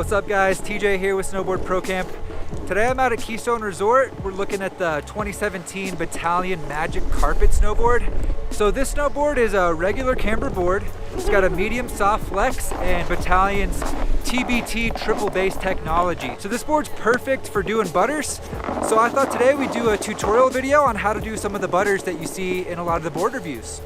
What's up guys, TJ here with Snowboard Pro Camp. Today I'm out at Keystone Resort. We're looking at the 2017 Bataleon Magic Carpet snowboard. So this snowboard is a regular camber board. It's got a medium soft flex and Bataleon's TBT triple base technology. So this board's perfect for doing butters. So I thought today we'd do a tutorial video on how to do some of the butters that you see in a lot of the board reviews.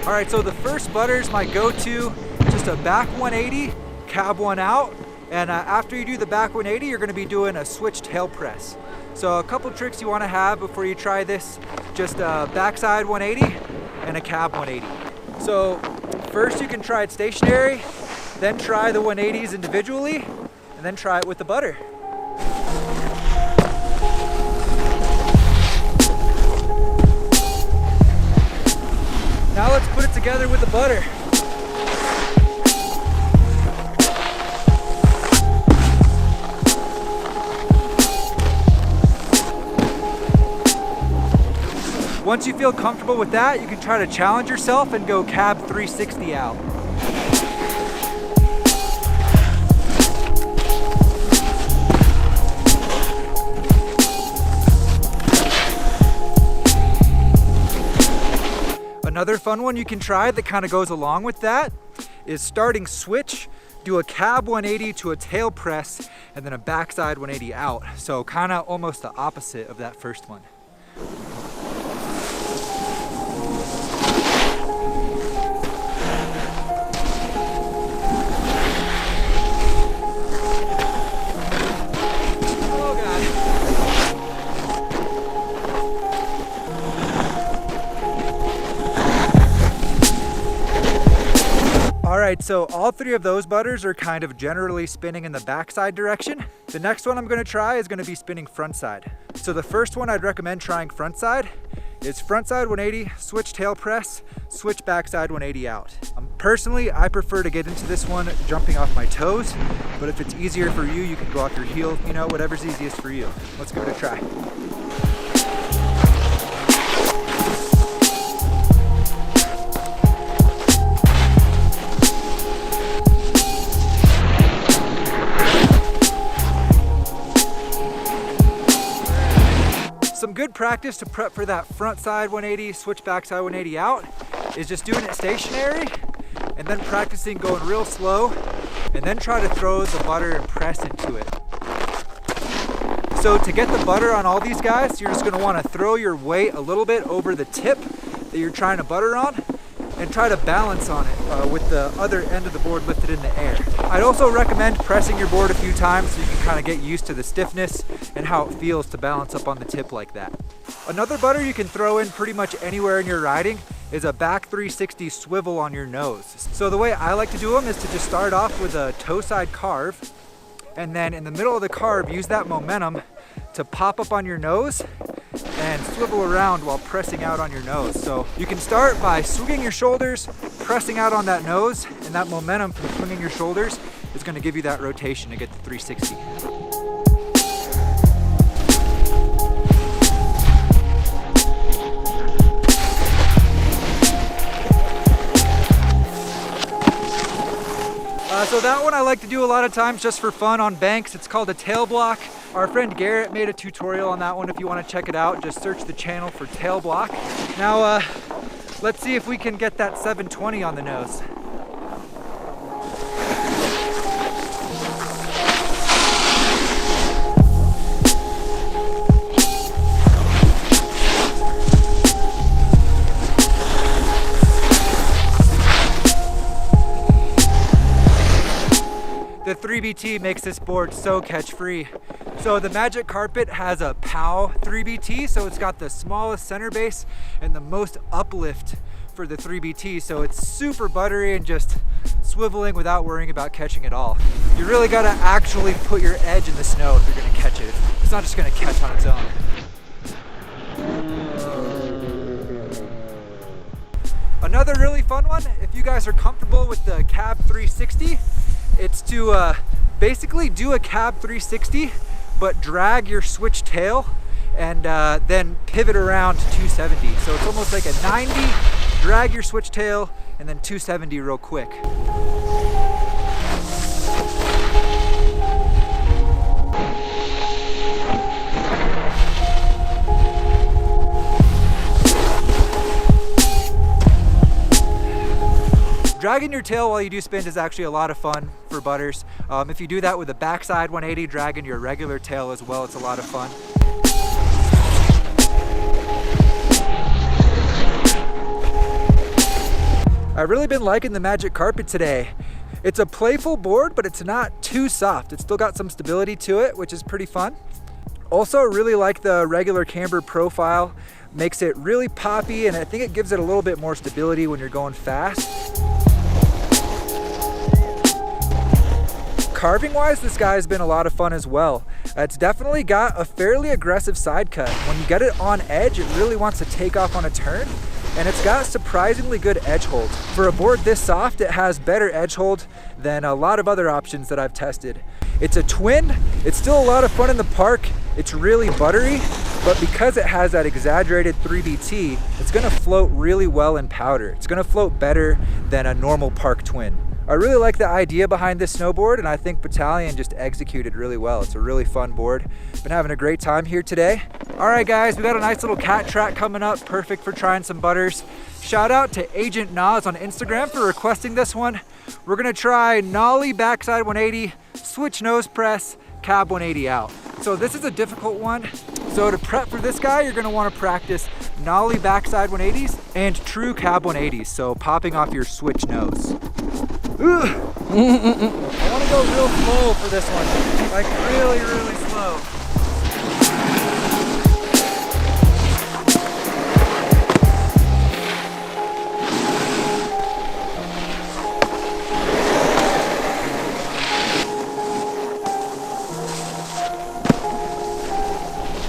All right, so the first butter is my go-to, just a back 180, cab one out. And after you do the back 180, you're gonna be doing a switch tail press. So a couple tricks you wanna have before you try this, just a backside 180 and a cab 180. So first you can try it stationary, then try the 180s individually, and then try it with the butter. Now let's put it together with the butter. Once you feel comfortable with that, you can try to challenge yourself and go cab 360 out. Another fun one you can try that kind of goes along with that is starting switch, do a cab 180 to a tail press, and then a backside 180 out. So kind of almost the opposite of that first one. Alright, so all three of those butters are kind of generally spinning in the backside direction. The next one I'm going to try is going to be spinning frontside. So the first one I'd recommend trying frontside is frontside 180, switch tail press, switch backside 180 out. Personally, I prefer to get into this one jumping off my toes, but if it's easier for you, you can go off your heel, you know, whatever's easiest for you. Let's give it a try. Some good practice to prep for that front side 180, switch backside 180 out is just doing it stationary and then practicing going real slow and then try to throw the butter and press into it. So to get the butter on all these guys, you're just going to want to throw your weight a little bit over the tip that you're trying to butter on and try to balance on it with the other end of the board lifted in the air. I'd also recommend pressing your board a few times so you can kind of get used to the stiffness and how it feels to balance up on the tip like that. Another butter you can throw in pretty much anywhere in your riding is a back 360 swivel on your nose. So the way I like to do them is to just start off with a toe side carve, and then in the middle of the carve, use that momentum to pop up on your nose and swivel around while pressing out on your nose. So you can start by swinging your shoulders, pressing out on that nose, and that momentum from swinging your shoulders is going to give you that rotation to get to 360. So that one I like to do a lot of times just for fun on banks. It's called a tail block. Our friend Garrett made a tutorial on that one. If you want to check it out, just search the channel for tail block. Now let's see if we can get that 720 on the nose. The 3BT makes this board so catch free. So the Magic Carpet has a POW 3BT, so it's got the smallest center base and the most uplift for the 3BT, so it's super buttery and just swiveling without worrying about catching at all. You really gotta actually put your edge in the snow if you're gonna catch it. It's not just gonna catch on its own. Another really fun one, if you guys are comfortable with the cab 360, it's to basically do a cab 360, but drag your switch tail and then pivot around to 270. So it's almost like a 90, drag your switch tail, and then 270 real quick. Dragging your tail while you do spins is actually a lot of fun for butters. If you do that with a backside 180, dragging your regular tail as well, it's a lot of fun. I've really been liking the Magic Carpet today. It's a playful board, but it's not too soft. It's still got some stability to it, which is pretty fun. Also, I really like the regular camber profile. Makes it really poppy, and I think it gives it a little bit more stability when you're going fast. Carving wise, this guy has been a lot of fun as well. It's definitely got a fairly aggressive side cut. When you get it on edge, it really wants to take off on a turn, and it's got surprisingly good edge hold. For a board this soft, it has better edge hold than a lot of other options that I've tested. It's a twin. It's still a lot of fun in the park. It's really buttery, but because it has that exaggerated 3BT, it's gonna float really well in powder. It's gonna float better than a normal park twin. I really like the idea behind this snowboard, and I think Bataleon just executed really well. It's a really fun board. Been having a great time here today. All right guys, we got a nice little cat track coming up, perfect for trying some butters. Shout out to Agent Nas on Instagram for requesting this one. We're gonna try nollie backside 180, switch nose press, cab 180 out. So this is a difficult one. So to prep for this guy, you're gonna wanna practice nollie backside 180s and true cab 180s. So popping off your switch nose. I want to go real slow for this one, like really, really slow.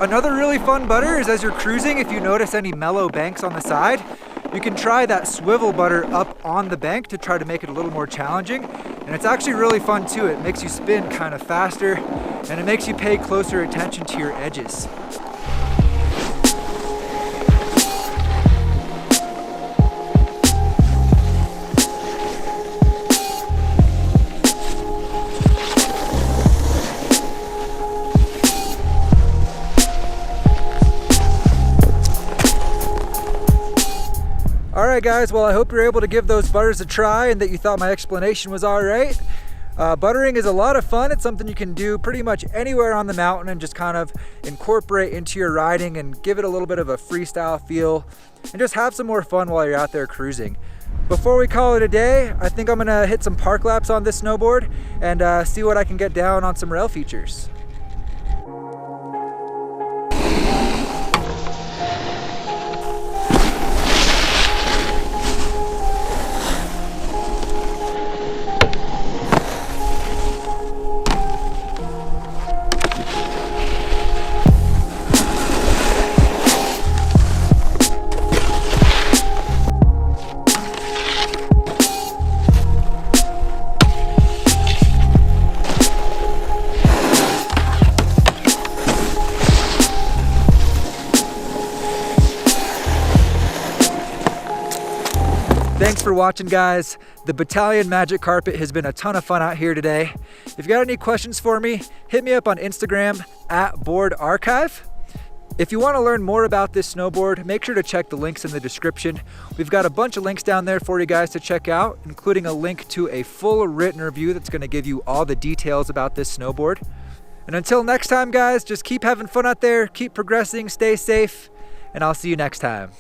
Another really fun butter is as you're cruising, if you notice any mellow banks on the side, you can try that swivel butter up on the bank to try to make it a little more challenging. And it's actually really fun too. It makes you spin kind of faster, and it makes you pay closer attention to your edges. All right guys, well I hope you're able to give those butters a try and that you thought my explanation was all right. Buttering is a lot of fun. It's something you can do pretty much anywhere on the mountain and just kind of incorporate into your riding and give it a little bit of a freestyle feel and just have some more fun while you're out there cruising. Before we call it a day, I think I'm gonna hit some park laps on this snowboard and see what I can get down on some rail features. Thanks for watching, guys. The Bataleon Magic Carpet has been a ton of fun out here today. If you got any questions for me, hit me up on Instagram @BoardArchive. If you want to learn more about this snowboard, make sure to check the links in the description. We've got a bunch of links down there for you guys to check out, including a link to a full written review that's going to give you all the details about this snowboard. And until next time, guys, just keep having fun out there, keep progressing, stay safe, and I'll see you next time.